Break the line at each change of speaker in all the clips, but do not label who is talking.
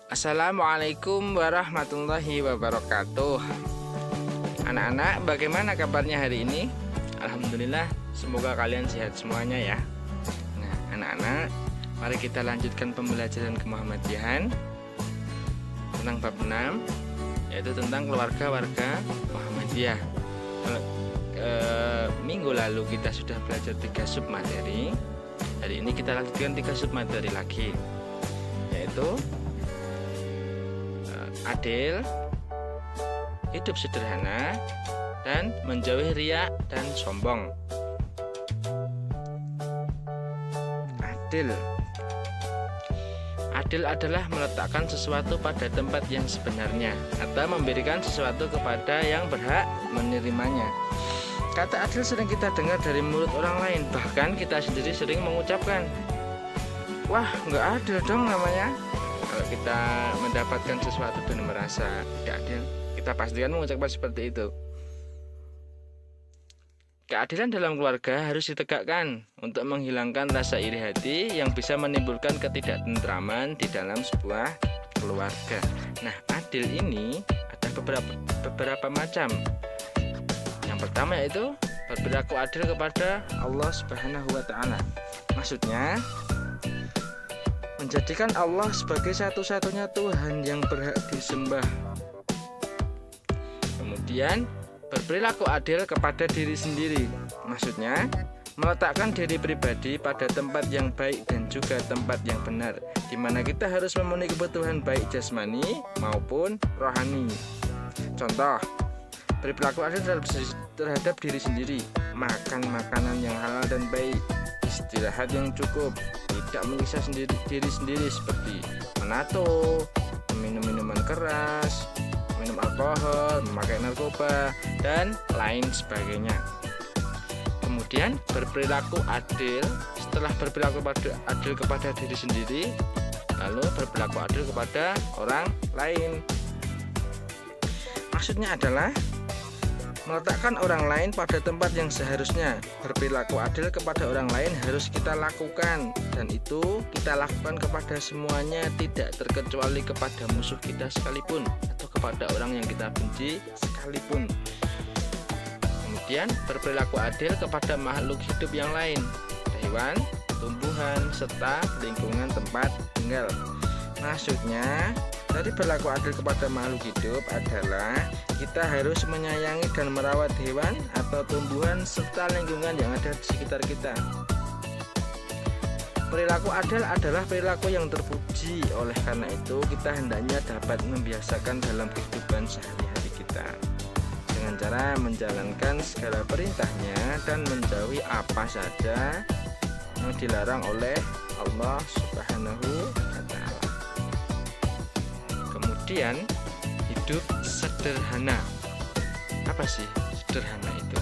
Assalamualaikum warahmatullahi wabarakatuh. Anak-anak, bagaimana kabarnya hari ini? Alhamdulillah, semoga kalian sehat semuanya ya. Nah, anak-anak, mari kita lanjutkan pembelajaran kemuhammadiyahan tentang bab 6, yaitu tentang keluarga warga Muhammadiyah. Minggu lalu kita sudah belajar 3 submateri. Hari ini kita lanjutkan 3 submateri lagi, yaitu adil, hidup sederhana, dan menjauhi riya dan sombong. Adil adalah meletakkan sesuatu pada tempat yang sebenarnya atau memberikan sesuatu kepada yang berhak menerimanya. Kata adil sering kita dengar dari mulut orang lain, bahkan kita sendiri sering mengucapkan, "Wah, nggak adil dong namanya." Kalau kita mendapatkan sesuatu dan merasa tidak adil, kita pastikan mengucapkan seperti itu. Keadilan dalam keluarga harus ditegakkan untuk menghilangkan rasa iri hati yang bisa menimbulkan ketidaktentraman di dalam sebuah keluarga. Nah, adil ini ada beberapa macam. Yang pertama yaitu berperilaku adil kepada Allah Subhanahu wa Ta'ala. Maksudnya, menjadikan Allah sebagai satu-satunya Tuhan yang berhak disembah. Kemudian berperilaku adil kepada diri sendiri. Maksudnya meletakkan diri pribadi pada tempat yang baik dan juga tempat yang benar, di mana kita harus memenuhi kebutuhan baik jasmani maupun rohani. Contoh, berperilaku adil terhadap diri sendiri, makan makanan yang halal dan baik, istirahat yang cukup, tidak menyiksa diri sendiri seperti menato, minum minuman keras, minum alkohol, memakai narkoba, dan lain sebagainya. Kemudian berperilaku adil, setelah berperilaku adil kepada diri sendiri, lalu berperilaku adil kepada orang lain. Maksudnya adalah meletakkan orang lain pada tempat yang seharusnya. Berperilaku adil kepada orang lain harus kita lakukan, dan itu kita lakukan kepada semuanya, tidak terkecuali kepada musuh kita sekalipun atau kepada orang yang kita benci sekalipun. Kemudian berperilaku adil kepada makhluk hidup yang lain, hewan, tumbuhan, serta lingkungan tempat tinggal. Maksudnya, dari berlaku adil kepada makhluk hidup adalah kita harus menyayangi dan merawat hewan atau tumbuhan serta lingkungan yang ada di sekitar kita. Perilaku adil adalah perilaku yang terpuji. Oleh karena itu, kita hendaknya dapat membiasakan dalam kehidupan sehari-hari kita dengan cara menjalankan segala perintahnya dan menjauhi apa saja yang dilarang oleh Allah Subhanahu wa Ta'ala. Kemudian hidup sederhana. Apa sih sederhana itu?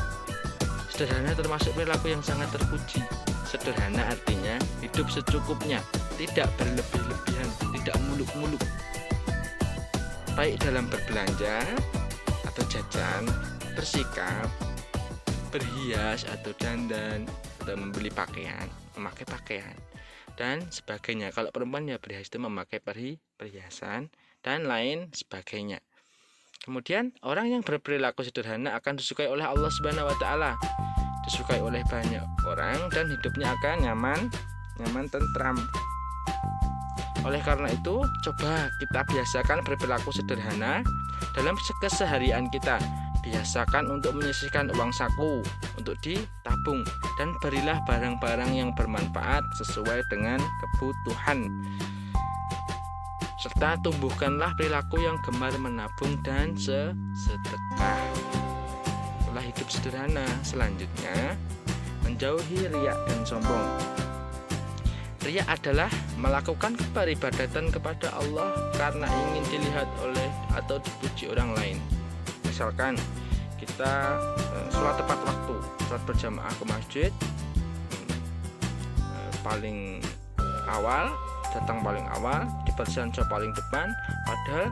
Sederhana termasuk perilaku yang sangat terpuji. Sederhana artinya hidup secukupnya, tidak berlebih-lebihan, tidak muluk-muluk. Baik dalam berbelanja atau jajan, bersikap, berhias atau dandan, atau membeli pakaian, memakai pakaian, dan sebagainya. Kalau perempuan ya berhias itu memakai perhiasan dan lain sebagainya. Kemudian orang yang berperilaku sederhana akan disukai oleh Allah Subhanahu wa Ta'ala, disukai oleh banyak orang, dan hidupnya akan nyaman, tentram. Oleh karena itu, coba kita biasakan berperilaku sederhana dalam keseharian kita. Biasakan untuk menyisihkan uang saku untuk ditabung, dan berilah barang-barang yang bermanfaat sesuai dengan kebutuhan, serta tumbuhkanlah perilaku yang gemar menabung dan sedekah. Setelah hidup sederhana, selanjutnya menjauhi riya dan sombong. Riya adalah melakukan peribadatan kepada Allah karena ingin dilihat oleh atau dipuji orang lain. Misalkan kita sholat tepat waktu, sholat berjamaah ke masjid, paling awal, datang paling awal, di berjamaah paling depan, padahal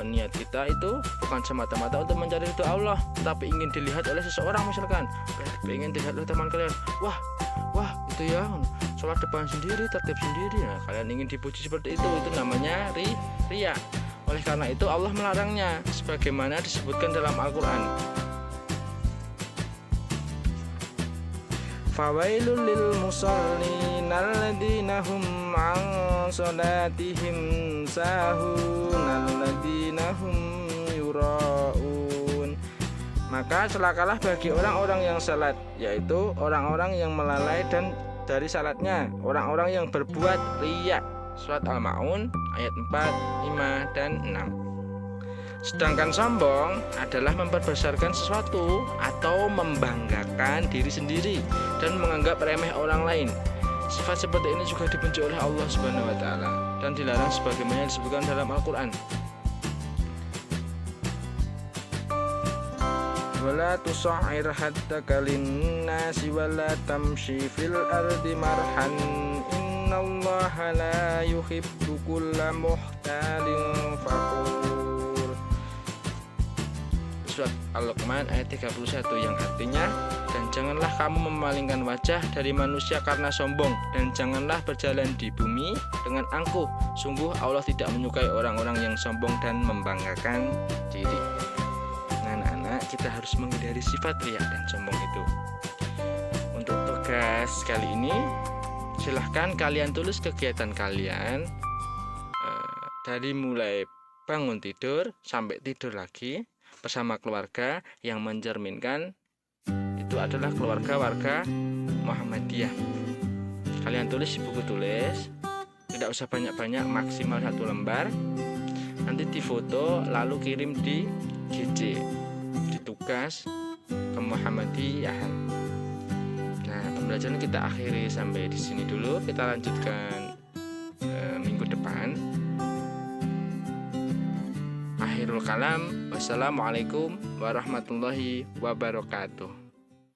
niat kita itu bukan semata-mata untuk mencari ridho Allah, tetapi ingin dilihat oleh seseorang. Misalkan ingin dilihat oleh teman kalian, wah itu ya sholat depan sendiri, tertib sendiri. Nah, kalian ingin dipuji seperti itu namanya riya. Oleh karena itu Allah melarangnya sebagaimana disebutkan dalam Al-Qur'an. Fawailul lil musallin alladzina hum an salatihim sahun alladzina hum yuraun. Maka celakalah bagi orang-orang yang salat, yaitu orang-orang yang melalai dan dari salatnya, orang-orang yang berbuat riya. Surat Al-Maun ayat 4, 5, dan 6. Sedangkan sombong adalah memperbesarkan sesuatu atau membanggakan diri sendiri dan menganggap remeh orang lain. Sifat seperti ini juga dibenci oleh Allah Subhanahu wa taala dan dilarang sebagaimana disebutkan dalam Al-Qur'an. Wala tusa'ir haddaka lin-nasi wala tamshi fil ardi marhan innallaha la yuhibbu kulla muhtalin fakhur. Surat Al-Luqman ayat 31 yang artinya, dan janganlah kamu memalingkan wajah dari manusia karena sombong, dan janganlah berjalan di bumi dengan angkuh. Sungguh Allah tidak menyukai orang-orang yang sombong dan membanggakan diri. Nah, anak-anak, kita harus menghindari sifat riya dan sombong itu. Untuk tugas kali ini, silahkan kalian tulis kegiatan kalian dari mulai bangun tidur sampai tidur lagi bersama keluarga yang mencerminkan itu adalah keluarga warga Muhammadiyah. Kalian tulis di buku tulis, tidak usah banyak-banyak, maksimal 1 lembar. Nanti difoto lalu kirim di GC, di tugas ke Muhammadiyahan. Nah, pembelajaran kita akhiri sampai di sini dulu. Kita lanjutkan minggu depan. Akhirul kalam, wassalamualaikum warahmatullahi wabarakatuh.